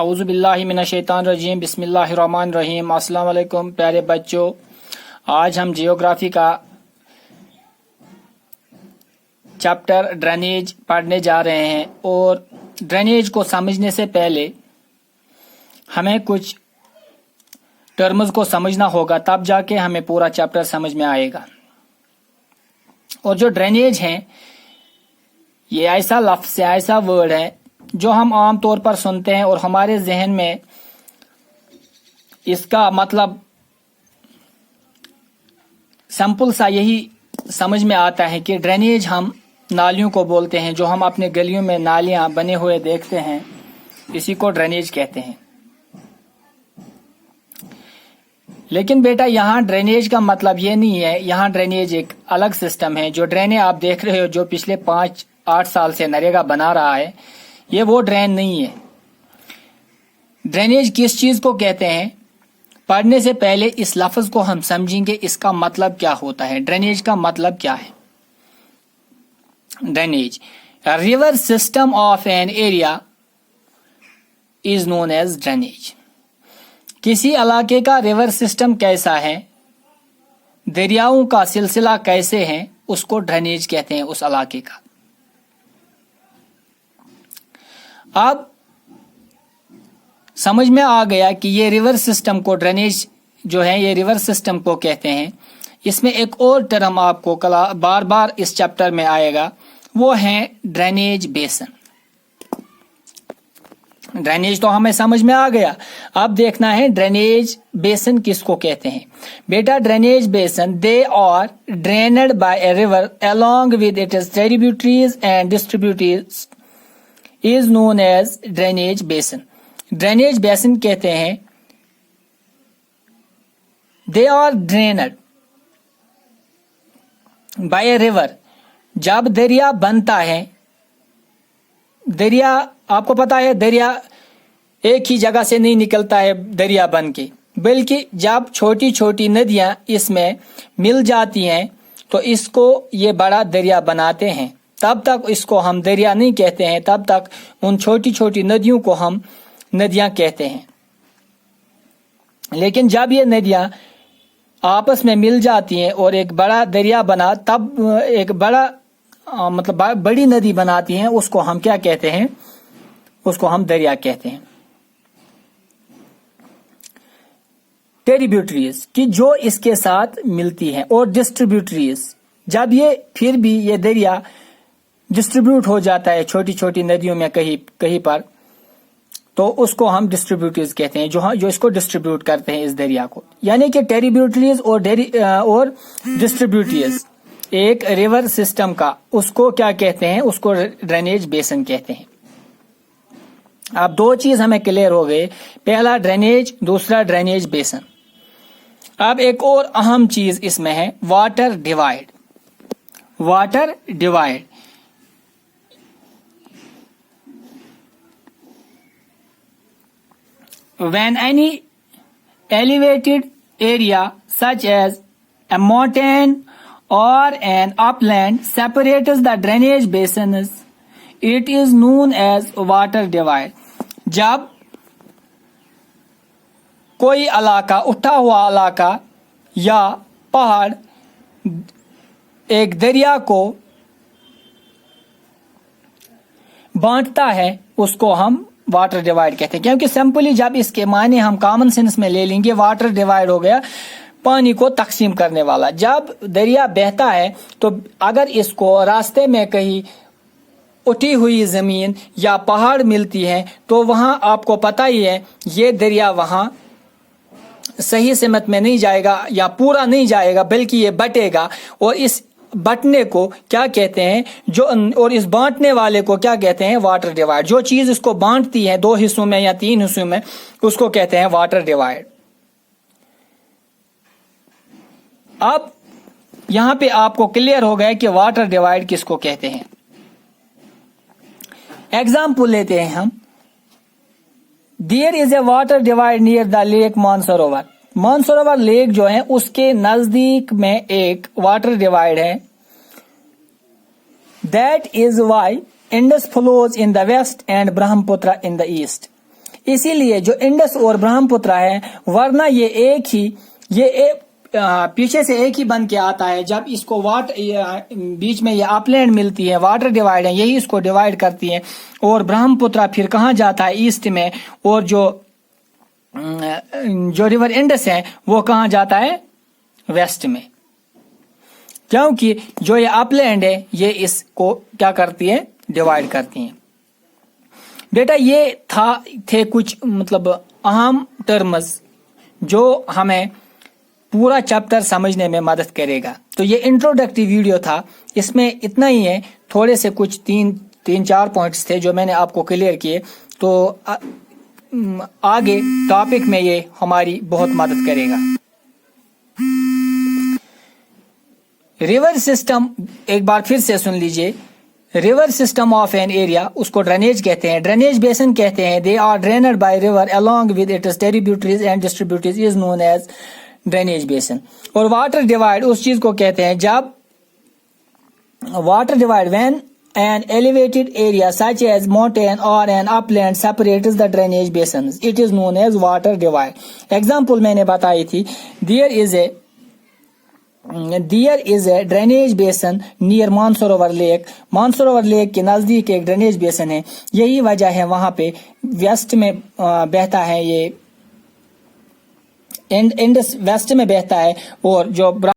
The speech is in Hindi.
औज़ु बिल्लाहि मिनश्शैतानिर्रजीम बिस्मिल्लाहिर्रहमानिर्रहीम। अस्सलाम वालेकुम प्यारे बच्चों, आज हम जियोग्राफी का चैप्टर ड्रेनेज पढ़ने जा रहे हैं और ड्रेनेज को समझने से पहले हमें कुछ टर्म्स को समझना होगा, तब जाके हमें पूरा चैप्टर समझ में आएगा। और जो ड्रेनेज है ये ऐसा लफ्ज़ है, ऐसा वर्ड है जो हम आम तौर पर सुनते हैं और हमारे जहन में इसका मतलब सिंपल सा यही समझ में आता है कि ड्रेनेज हम नालियों को बोलते हैं। जो हम अपने गलियों में नालियां बने हुए देखते हैं, इसी को ड्रेनेज कहते हैं। लेकिन बेटा यहाँ ड्रेनेज का मतलब ये नहीं है। यहाँ ड्रेनेज एक अलग सिस्टम है। जो ड्रेनें आप देख रहे हो, जो पिछले 5-8 साल से नरेगा बना रहा है, ये वो ड्रेन नहीं है। ड्रेनेज किस चीज को कहते हैं, पढ़ने से पहले इस लफ्ज को हम समझेंगे, इसका मतलब क्या होता है। ड्रेनेज का मतलब क्या है? Drainage river system of an area is known as drainage. किसी इलाके का रिवर सिस्टम कैसा है, दरियाओं का सिलसिला कैसे है, उसको ड्रेनेज कहते हैं उस इलाके का। अब समझ में आ गया कि ये रिवर सिस्टम को, ड्रेनेज जो है ये रिवर सिस्टम को कहते हैं। इसमें एक और टर्म आपको बार बार इस चैप्टर में आएगा, वो है ड्रेनेज बेसन। ड्रेनेज तो हमें समझ में आ गया, अब देखना है ड्रेनेज बेसन किसको कहते हैं। बेटा drainage basin, they are drained by a river along with its tributaries and distributaries is known as drainage basin. Drainage basin कहते हैं, they are drained by a river. जब दरिया बनता है, दरिया आपको पता है दरिया एक ही जगह से नहीं निकलता है दरिया बन के, बल्कि जब छोटी छोटी नदियां इसमें मिल जाती हैं तो इसको ये बड़ा दरिया बनाते हैं। तब तक इसको हम दरिया नहीं कहते हैं, तब तक उन छोटी छोटी नदियों को हम नदियां कहते हैं। लेकिन जब ये नदियां आपस में मिल जाती हैं और एक बड़ा दरिया बना, तब एक बड़ा मतलब बड़ी नदी बनाती हैं, उसको हम क्या कहते हैं, उसको हम दरिया कहते हैं। ट्रिब्यूटरीज की जो इसके साथ मिलती है, और डिस्ट्रीब्यूटरीज जब ये फिर भी ये दरिया डिस्ट्रीब्यूट हो जाता है छोटी छोटी नदियों में कहीं कहीं पर, तो उसको हम डिस्ट्रीब्यूटरीज कहते हैं, जो इसको डिस्ट्रीब्यूट करते हैं इस दरिया को। यानी कि ट्रिब्यूटरीज और डिस्ट्रीब्यूटरीज एक रिवर सिस्टम का, उसको क्या कहते हैं, उसको ड्रेनेज बेसन कहते हैं। अब दो चीज हमें क्लियर हो गए, पहला ड्रेनेज, दूसरा ड्रेनेज बेसन। अब एक और अहम चीज इसमें है, water divide. Water divide when any elevated area such as a mountain or an upland separates the drainage basins, it is known as water divide. जब कोई इलाका, उठा हुआ इलाका या पहाड़ एक दरिया को बांटता है, उसको हम वाटर डिवाइड कहते हैं। क्योंकि सिंपली जब इसके माने हम कॉमन सेंस में ले लेंगे, वाटर डिवाइड हो गया पानी को तकसीम करने वाला। जब दरिया बहता है तो अगर इसको रास्ते में कहीं उठी हुई जमीन या पहाड़ मिलती है, तो वहां आपको पता ही है ये दरिया वहां सही सिमत में नहीं जाएगा या पूरा नहीं जाएगा, बल्कि ये बटेगा। और इस बटने को क्या कहते हैं, जो, और इस बांटने वाले को क्या कहते हैं, वाटर डिवाइड। जो चीज इसको बांटती है 2 हिस्सों में या 3 हिस्सों में, उसको कहते हैं वाटर डिवाइड। अब यहां पे आपको क्लियर हो गया कि वाटर डिवाइड किसको कहते हैं। एग्जाम्पल लेते हैं हम। There is a water divide near the lake Mansarovar. Mansarovar lake जो है उसके नजदीक में एक वाटर डिवाइड है। That is why Indus flows in the west and Brahmaputra in the east. इसीलिए जो इंडस और ब्रह्मपुत्र है, वरना ये एक ही पीछे से एक ही बन के आता है। जब इसको बीच में ये अपलैंड मिलती है, वाटर डिवाइड है, यही इसको डिवाइड करती है। और ब्रह्मपुत्र फिर कहाँ जाता है? ईस्ट में। और जो रिवर इंडस है वो कहाँ जाता है? वेस्ट में। क्योंकि जो ये अपलैंड है ये इसको क्या करती है? डिवाइड करती है। बेटा ये थे कुछ मतलब अहम टर्म्स जो हमें पूरा चैप्टर समझने में मदद करेगा। तो ये इंट्रोडक्टरी वीडियो था, इसमें इतना ही है। थोड़े से कुछ तीन चार पॉइंट्स थे जो मैंने आपको क्लियर किए। तो आगे टॉपिक में ये हमारी बहुत मदद करेगा। रिवर सिस्टम एक बार फिर से सुन लीजिए। River system of an area, उसको ड्रेनेज कहते हैं, ड्रेनेज बेसन कहते हैं। They are drained by river along with its tributaries and distributaries is known as drainage basin. और वाटर डिवाइड उस चीज को कहते हैं जब water divide when an elevated area such as mountain or an upland separates the drainage basins, it is known as water divide. Example मैंने बताई थी, there is a drainage basin near Mansarovar lake. Mansarovar lake के नजदीक एक ड्रेनेज बेसन है। यही वजह है वहां पे वेस्ट में बहता है, ये इंडस वेस्ट में बहता है। और जो